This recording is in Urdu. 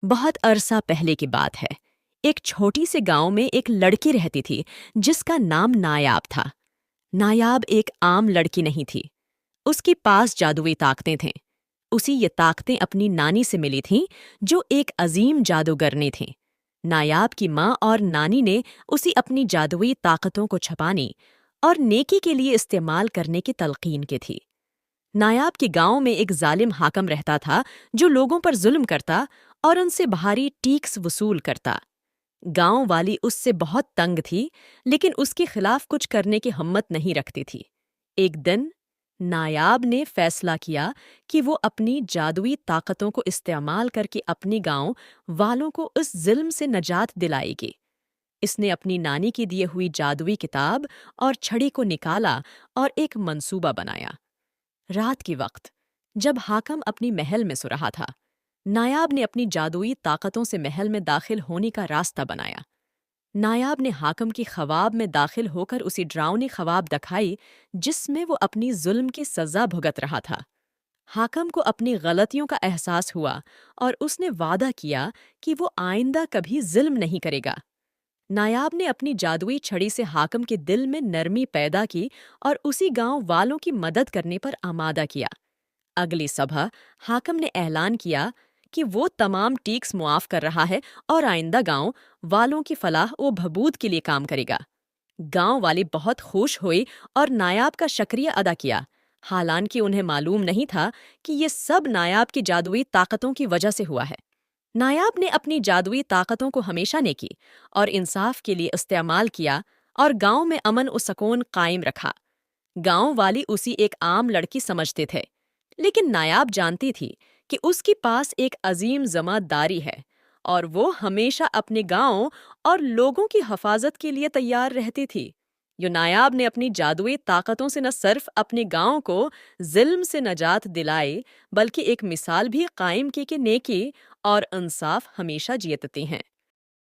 بہت عرصہ پہلے کی بات ہے۔ ایک چھوٹی سے گاؤں میں ایک لڑکی رہتی تھی جس کا نام نایاب تھا۔ نایاب ایک عام لڑکی نہیں تھی۔ اس کے پاس جادوئی طاقتیں تھیں۔ اسی یہ طاقتیں اپنی نانی سے ملی تھیں جو ایک عظیم جادوگرنی تھیں۔ نایاب کی ماں اور نانی نے اسی اپنی جادوئی طاقتوں کو چھپانے اور نیکی کے لیے استعمال کرنے کی تلقین کی تھی۔ نایاب کے گاؤں میں ایک ظالم حاکم رہتا تھا جو لوگوں پر ظلم کرتا اور ان سے بھاری ٹیکس وصول کرتا۔ گاؤں والی اس سے بہت تنگ تھی لیکن اس کے خلاف کچھ کرنے کی ہمت نہیں رکھتی تھی۔ ایک دن نایاب نے فیصلہ کیا کہ وہ اپنی جادوئی طاقتوں کو استعمال کر کے اپنی گاؤں والوں کو اس ظلم سے نجات دلائے گی۔ اس نے اپنی نانی کی دیے ہوئی جادوئی کتاب اور چھڑی کو نکالا اور ایک منصوبہ بنایا۔ رات کے وقت جب حاکم اپنی محل میں سو رہا تھا، نایاب نے اپنی جادوئی طاقتوں سے محل میں داخل ہونے کا راستہ بنایا۔ نایاب نے حاکم کی خواب میں داخل ہو کر اسی ڈراؤنی خواب دکھائی جس میں وہ اپنی ظلم کی سزا بھگت رہا تھا۔ حاکم کو اپنی غلطیوں کا احساس ہوا اور اس نے وعدہ کیا کہ وہ آئندہ کبھی ظلم نہیں کرے گا۔ نایاب نے اپنی جادوئی چھڑی سے حاکم کے دل میں نرمی پیدا کی اور اسی گاؤں والوں کی مدد کرنے پر آمادہ کیا۔ اگلی صبح حاکم نے اعلان کیا کہ وہ تمام ٹیکس معاف کر رہا ہے اور آئندہ گاؤں والوں کی فلاح و بہبود کے لیے کام کرے گا۔ گاؤں والے بہت خوش ہوئے اور نایاب کا شکریہ ادا کیا، حالانکہ انہیں معلوم نہیں تھا کہ یہ سب نایاب کی جادوئی طاقتوں کی وجہ سے ہوا ہے۔ نایاب نے اپنی جادوئی طاقتوں کو ہمیشہ نیکی اور انصاف کے لیے استعمال کیا اور گاؤں میں امن و سکون قائم رکھا۔ گاؤں والی اسی ایک عام لڑکی سمجھتے تھے، لیکن نایاب جانتی تھی کہ اس کے پاس ایک عظیم ذمہ داری ہے اور وہ ہمیشہ اپنے گاؤں اور لوگوں کی حفاظت کے لیے تیار رہتی تھی۔ نایاب نے اپنی جادوئی طاقتوں سے نہ صرف اپنے گاؤں کو ظلم سے نجات دلائی بلکہ ایک مثال بھی قائم کی کہ نیکی اور انصاف ہمیشہ جیتتے ہیں۔